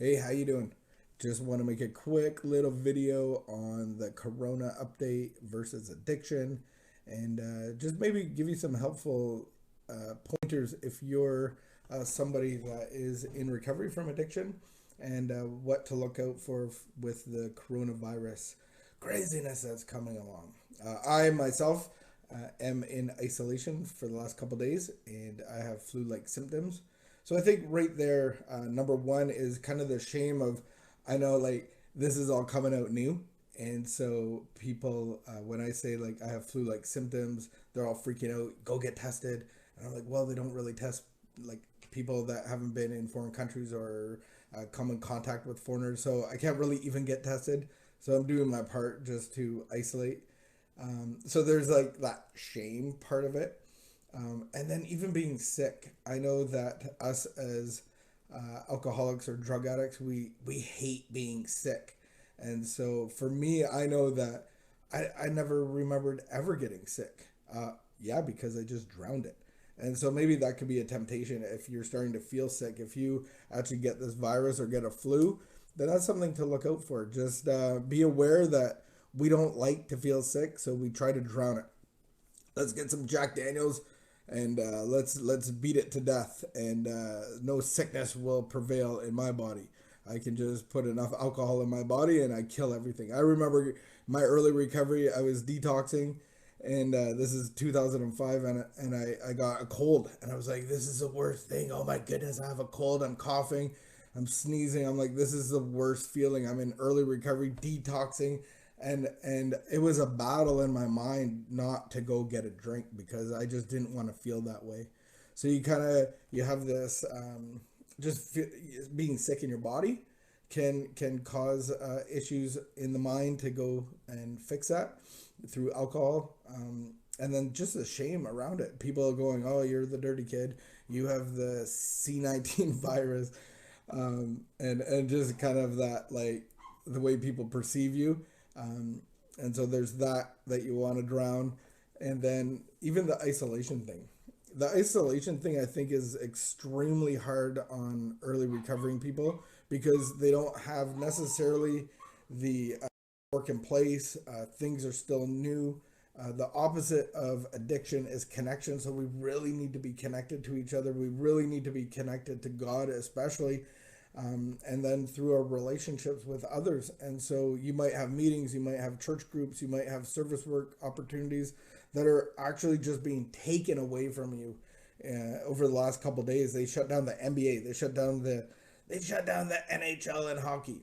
Hey, how you doing? Just want to make a quick little video on the corona update versus addiction and just maybe give you some helpful pointers if you're somebody that is in recovery from addiction and what to look out for with the coronavirus craziness that's coming along. I myself am in isolation for the last couple days and I have flu-like symptoms. So I think right there, number one is kind of the shame of, I know like this is all coming out new. And so people, when I say like I have flu-like symptoms, they're all freaking out, go get tested. And I'm like, well, they don't really test like people that haven't been in foreign countries or come in contact with foreigners. So I can't really even get tested. So I'm doing my part just to isolate. So there's like that shame part of it. And then even being sick, I know that us as alcoholics or drug addicts, we hate being sick. And so for me, I know that I never remembered ever getting sick. Yeah, because I just drowned it. And so maybe that could be a temptation if you're starting to feel sick. If you actually get this virus or get a flu, then that's something to look out for. Just be aware that we don't like to feel sick, so we try to drown it. Let's get some Jack Daniels and let's beat it to death, and no sickness will prevail in my body. I can just put enough alcohol in my body and I kill everything. I remember my early recovery, I was detoxing, and this is 2005, and I got a cold, and I was like, this is the worst thing. Oh my goodness, I have a cold. I'm coughing, I'm sneezing. I'm like, this is the worst feeling. I'm in early recovery, detoxing, and it was a battle in my mind not to go get a drink because I just didn't want to feel that way. So you have this just being sick in your body can cause issues in the mind to go and fix that through alcohol. And then just the shame around it. People are going, oh, you're the dirty kid. You have the C-19 virus. And just kind of that, like, the way people perceive you. And so there's that you want to drown. And then even the isolation thing. The isolation thing, I think, is extremely hard on early recovering people because they don't have necessarily the work in place. Things are still new. The opposite of addiction is connection. So we really need to be connected to each other. We really need to be connected to God, especially, and then through our relationships with others. And so you might have meetings, you might have church groups, you might have service work opportunities that are actually just being taken away from you. Over the last couple of days, they shut down the NBA, they shut down the NHL and hockey.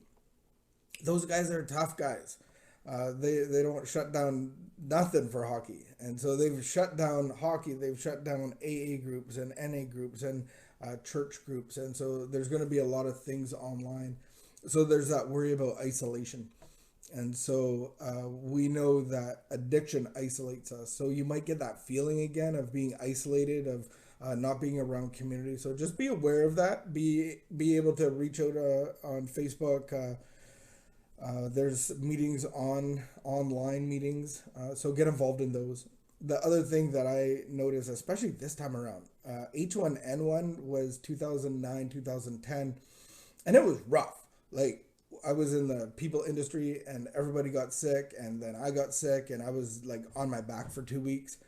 Those guys are tough guys. They don't shut down nothing for hockey, and so they've shut down hockey. They've shut down AA groups and NA groups and church groups, and so there's going to be a lot of things online. So there's that worry about isolation, and so we know that addiction isolates us. So you might get that feeling again of being isolated, of not being around community. So just be aware of that. Be able to reach out on Facebook. There's meetings online meetings, so get involved in those. The other thing that I noticed, especially this time around, H1N1 was 2009, 2010, and it was rough. Like, I was in the people industry and everybody got sick, and then I got sick and I was like on my back for 2 weeks.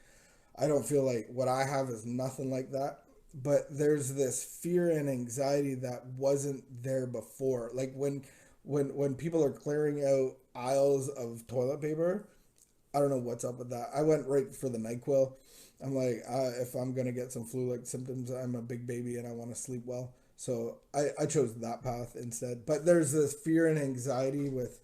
I don't feel like what I have is nothing like that. But there's this fear and anxiety that wasn't there before. Like when people are clearing out aisles of toilet paper, I don't know what's up with that. I went right for the NyQuil. I'm like, if I'm gonna get some flu-like symptoms, I'm a big baby and I want to sleep well. So I chose that path instead. But there's this fear and anxiety with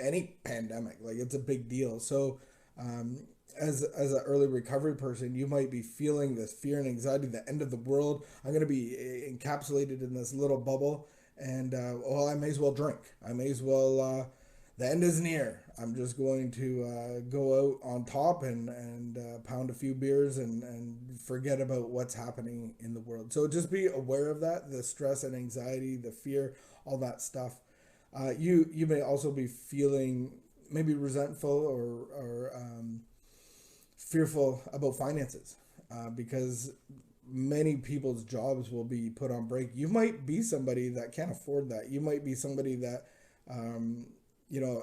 any pandemic. Like, it's a big deal. So as an early recovery person, you might be feeling this fear and anxiety, the end of the world. I'm going to be encapsulated in this little bubble, and well, I may as well drink. I may as well. The end is near. I'm just going to go out on top and pound a few beers and forget about what's happening in the world. So just be aware of that, the stress and anxiety, the fear, all that stuff. You may also be feeling maybe resentful or fearful about finances because many people's jobs will be put on break. You might be somebody that can't afford that. You might be somebody that, um,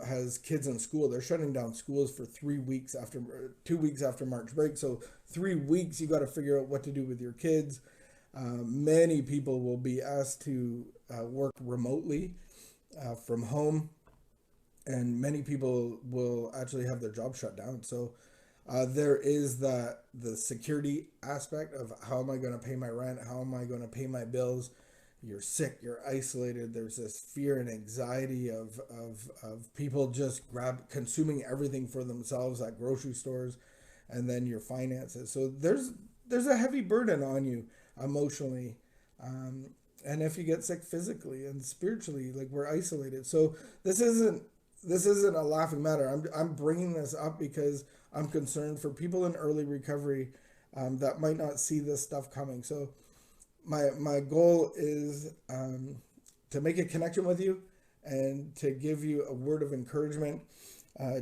has kids in school. They're shutting down schools for 3 weeks after 2 weeks after March break. So 3 weeks, you got to figure out what to do with your kids. Many people will be asked to work remotely from home, and many people will actually have their job shut down. So there is the security aspect of, how am I going to pay my rent? How am I going to pay my bills? You're sick, you're isolated. There's this fear and anxiety of people just consuming everything for themselves at grocery stores, and then your finances. So there's a heavy burden on you emotionally. And if you get sick physically and spiritually, like, we're isolated. So this isn't a laughing matter. I'm bringing this up because I'm concerned for people in early recovery that might not see this stuff coming. So my goal is to make a connection with you and to give you a word of encouragement.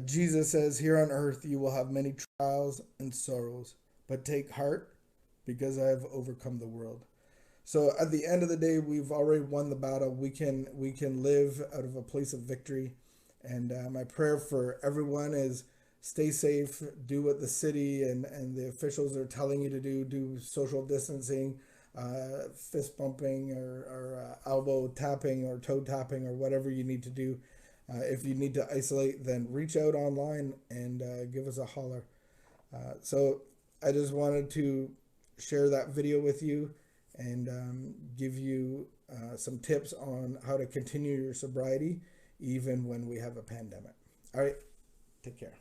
Jesus says, "Here on earth you will have many trials and sorrows, but take heart, because I have overcome the world." So at the end of the day, we've already won the battle. We can live out of a place of victory. And my prayer for everyone is, stay safe, do what the city and the officials are telling you to do social distancing, fist bumping, or elbow tapping or toe tapping, or whatever you need to do. If you need to isolate, then reach out online and give us a holler. So I just wanted to share that video with you, and give you some tips on how to continue your sobriety even when we have a pandemic. All right, take care.